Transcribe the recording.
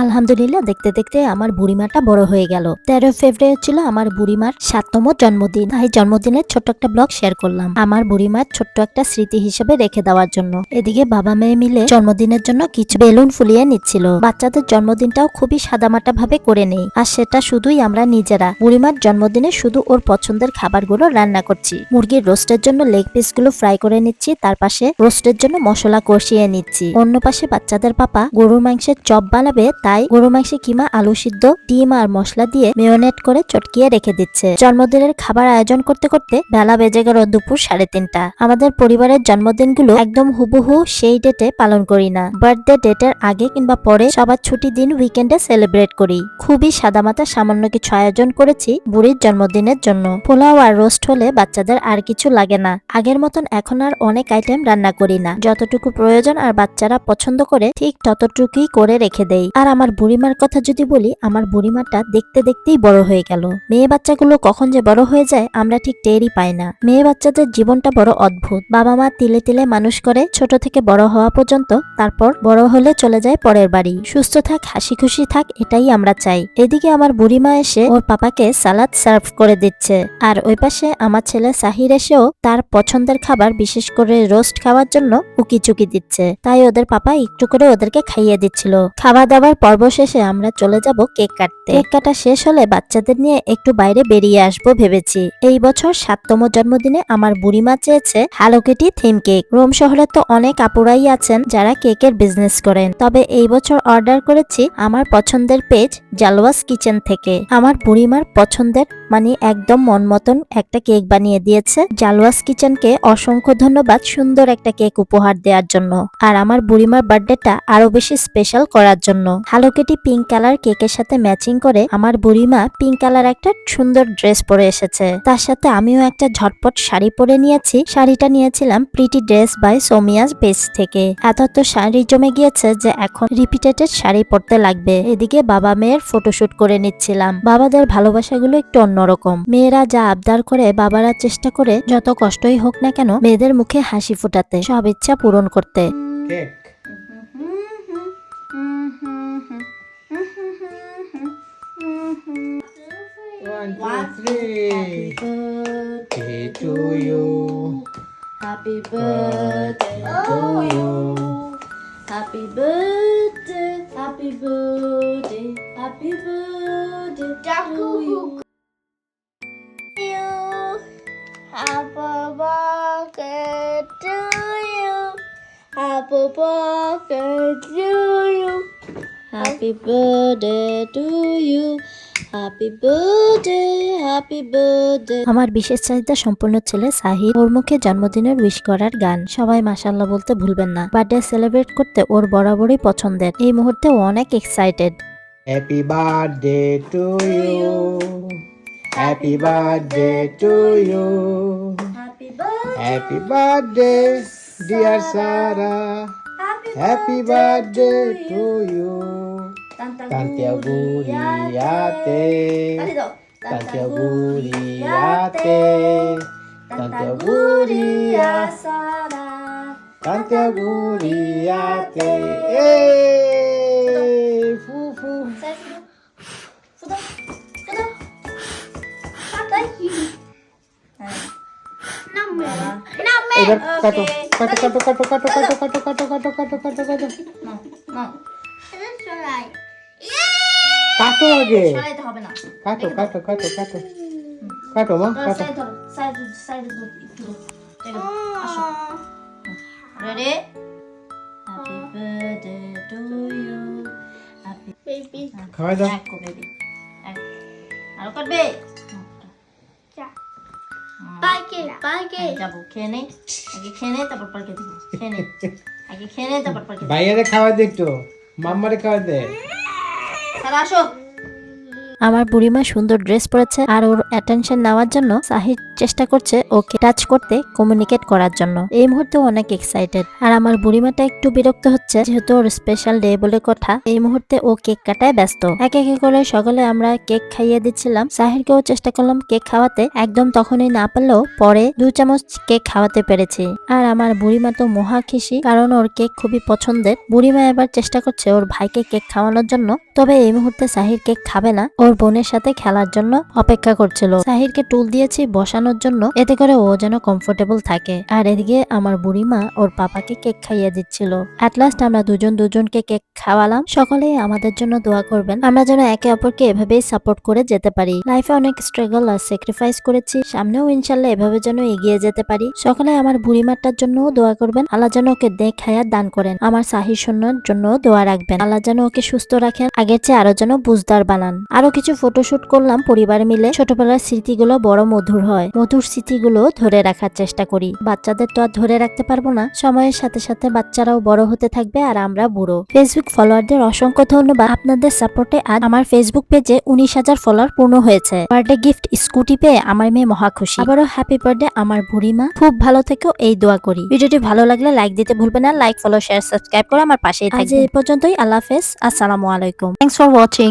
আলহামদুলিল্লাহ দেখতে দেখতে আমার বুড়িমাটা বড় হয়ে গেল। 13 ফেব্রুয়ারি ছিল আমার বুড়িমার 7তম জন্মদিন। তাই জন্মদিনের ছোট্ট একটা ব্লগ শেয়ার করলাম আমার বুড়িমার ছোট্ট একটা স্মৃতি হিসেবে রেখে দেওয়ার জন্য। এদিকে বাবা মেয়ে মিলে জন্মদিনের জন্য কিছু বেলুন ফুলিয়ে নিচ্ছিল। বাচ্চাদের জন্মদিনটাও খুবই সাদামাটা ভাবে করে নেই, আর সেটা শুধুই আমরা নিজেরা। বুড়িমার জন্মদিনে শুধু ওর পছন্দের খাবারগুলো রান্না করছি। মুরগির রোস্টের জন্য লেগ পিস গুলো ফ্রাই করে নিচ্ছি, তার পাশে রোস্টের জন্য মশলা কষিয়ে নিচ্ছি। অন্য পাশে বাচ্চাদের পাপা গরুর মাংসের চপ বানাবে, তাই গরু মাংসে কিমা, আলু সিদ্ধ, ডিম আর মশলা দিয়ে মেয়োনেট করে চটকিয়ে রেখে দিচ্ছে। জন্মদিনের খাবার আয়োজন করতে করতে বেলা বেজে গেল দুপুর 3:30। আমাদের পরিবারের জন্মদিনগুলো একদম হুবহু সেই ডেটে পালন করি না। বার্থডে ডেটের আগে কিংবা পরে সবার ছুটি দিন উইকেন্ডে সেলিব্রেট করি। খুবই সাদামাটা সামান্য কিছু আয়োজন করেছি বুড়ির জন্মদিনের জন্য। পোলাও আর রোস্ট হলে বাচ্চাদের আর কিছু লাগে না। আগের মতন এখন আর অনেক আইটেম রান্না করি না, যতটুকু প্রয়োজন আর বাচ্চারা পছন্দ করে ঠিক ততটুকুই করে রেখে দেই। আর আমার বুড়িমার কথা যদি বলি, আমার বুড়িমাটা দেখতে দেখতেই বড় হয়ে গেল। মেয়ে বাচ্চাগুলো কখন যে বড় হয়ে যায় আমরা ঠিক টেরই পাই না। মেয়ে বাচ্চাদের জীবনটা বড় অদ্ভুত। বাবা মা তিলে তিলে মানুষ করে ছোট থেকে বড় হওয়া পর্যন্ত, তারপর বড় হলে চলে যায় পরের বাড়ি। সুস্থ থাক, হাসি খুশি থাক, এটাই আমরা চাই। এদিকে আমার বুড়িমা এসে ওর পাপাকে সালাদ সার্ভ করে দিচ্ছে, আর ওই পাশে আমার ছেলে সাহির এসেও তার পছন্দের খাবার, বিশেষ করে রোস্ট খাওয়ার জন্য উকি চুকি দিচ্ছে। তাই ওদের পাপা একটু করে ওদেরকে খাইয়ে দিচ্ছিল। খাওয়া দাওয়ার পর্ব শেষে আমরা চলে যাব কেক কাটতে। কেক কাটা শেষ হলে বাচ্চাদের নিয়ে একটু বাইরে বেরিয়ে আসবো ভেবেছি। এই বছর 7তম জন্মদিনে আমার বুড়িমা চেয়েছে Hello Kitty theme cake. Rome শহরে তো অনেক আপুরাই আছেন যারা কেকের বিজনেস করেন, তবে এই বছর অর্ডার করেছি আমার পছন্দের পেজ জালওয়াস কিচেন থেকে। আমার বুড়িমার পছন্দের মানে একদম মন মতন একটা কেক বানিয়ে দিয়েছে। জালওয়াস কিচেনকে অসংখ্য ধন্যবাদ সুন্দর একটা কেক উপহার দেওয়ার জন্য, আর আমার বুড়িমার বার্থডেটা আরো বেশি স্পেশাল করার জন্য। হ্যালো কিটি পিঙ্ক কালার কেকের সাথে ম্যাচিং করে আমার বুড়িমা পিঙ্ক কালার একটা সুন্দর ড্রেস পরে এসেছে। তার সাথে আমিও একটা ঝটপট শাড়ি পরে নিয়েছি। শাড়িটা নিয়েছিলাম প্রিটি ড্রেস বাই সোমিয়াস পেজ থেকে। এত শাড়ি জমে গিয়েছে যে এখন রিপিটেড শাড়ি পরতে লাগবে। এদিকে বাবা মেয়ের ফটোশুট করে নিচ্ছিলাম। বাবাদের ভালোবাসাগুলো একটু অন্যরকম। মেয়েরা যা আবদার করে বাবারা চেষ্টা করে যত কষ্টই হোক না কেন মেয়েদের মুখে হাসি ফোটাতে, সব ইচ্ছা পূরণ করতে। Cake One, two, three. Birthday to you. Happy birthday to you. Happy birthday, happy birthday, happy birthday to you. Happy birthday to you. Happy birthday to you. Happy birthday to you. Happy birthday, happy birthday. আমার বিশেষ চাহিদা সম্পূর্ণ ছেলে সাহির, ওর মুখে জন্মদিনের wish করার গান সবাই মাশাআল্লাহ বলতে ভুলবেন না। বার্থডে সেলিব্রেট করতে ওর বরাবরই পছন্দের। এই মুহূর্তে ও অনেক excited. Happy birthday to you. Happy birthday to you. Happy birthday, dear Sarah. Happy birthday to you. Tanti auguri a te. Tanti auguri a te. Tanti auguri a Sarah. Tanti auguri a te. Hey! Fu fu. এবার কাটো কাটো কাটো কাটো কাটো কাটো কাটো কাটো কাটো কাটো কাটো কাটো কাটো আগে কাটো কাটো কাটো কাটো কাটো মা কাটো Ready? Happy birthday to you. Happy Baby. খাওয়াই দাও Ecco baby. আরো কাটবে? Bye. যাবো খেয়ে নেই, আগে খেয়ে নেই তারপর পালকে দিব। খেয়ে নেই, আগে খেয়ে নেই তারপর পালকে দিব। ভাইয়ারে খাওয়াই দে একটু, মাম্মারে খাওয়াই দে। তাহলে আসো। আমার বুড়িমা সুন্দর ড্রেস পরেছে, আর ওর অ্যাটেনশন নেওয়ার জন্য সাহিদ চেষ্টা করছে ওকে টাচ করতে, কমিউনিকেট করার জন্য। এই মুহূর্তে অনেক এক্সাইটেড, আর আমার বুড়িমাটা একটু বিরক্ত হচ্ছে যেহেতু ওর স্পেশাল ডে বলে কথা। এই মুহূর্তে ও কেক কাটায় ব্যস্ত। এক এক করে সকালে আমরা কেক খাইয়ে দিচ্ছিলাম। সাহিরকেও চেষ্টা করলাম কেক খাওয়াতে, একদম তখনই না পারলেও পরে 2 চামচ কেক খাওয়াতে পেরেছি। আর আমার বুড়িমা তো মহা খুশি, কারণ ওর কেক খুবই পছন্দের। বুড়িমা এবার চেষ্টা করছে ওর ভাইকে কেক খাওয়ানোর জন্য, তবে এই মুহূর্তে সাহির কেক খাবে না, ওর বোনের সাথে খেলার জন্য অপেক্ষা করছিল। সাহিরকে টুল দিয়েছি বসানোর জন্য, এতে করে ও যেন কমফোর্টেবল থাকে। আর এদিকে আমার বুড়িমা ওর পাপাকে কেক খাইয়ে দিচ্ছিল। অ্যাট লাস্ট আমরা দুজনকে কেক খাওয়ালাম। সকলেই আমাদের জন্য দোয়া করবেন, আমরা যেন একে অপরকে এভাবেই সাপোর্ট করে যেতে পারি। লাইফে অনেক স্ট্রাগল আর স্যাক্রিফাইস করেছি, সামনেও ইনশাল্লাহ এভাবে যেন এগিয়ে যেতে পারি। সকলে আমার বুড়িমাটার জন্য দোয়া করবেন, আল্লাহ যেন ওকে দেখ হায়াত দান করেন। আমার সাহির শোনার জন্য দোয়া রাখবেন, আল্লাহ যেন ওকে সুস্থ রাখেন, আগের চেয়ে আরো যেন বুঝদার বানান। আরো কিছু ফটোশুট করলাম পরিবার মিলে। ছোটবেলার স্মৃতিগুলো বড় মধুর হয়, মধুর স্মৃতিগুলো ধরে রাখার চেষ্টা করি। বাচ্চাদের তো আর ধরে রাখতে পারবো না, সময়ের সাথে সাথে বাচ্চারাও বড় হতে থাকবে আর আমরা বুড়ো। ফেসবুক ফলোয়ারদের অসংখ্য ধন্যবাদ, আপনাদের সাপোর্টে আজ আমার ফেসবুক পেজে 19,000 ফলোয়ার পূর্ণ হয়েছে। বার্থডে গিফট স্কুটি পেয়ে আমার মেয়ে মহা খুশি। আবারও হ্যাপি বার্থডে আমার বুড়িমা, খুব ভালো থেকো এই দোয়া করি। ভিডিওটি ভালো লাগলে লাইক দিতে ভুলবেন না, লাইক ফলো শেয়ার সাবস্ক্রাইব করে আমার পাশেই থাকবেন। আজ এই পর্যন্তই, আল্লাহ হাফেজ, আসসালামু আলাইকুম, থ্যাঙ্কস ফর ওয়াচিং।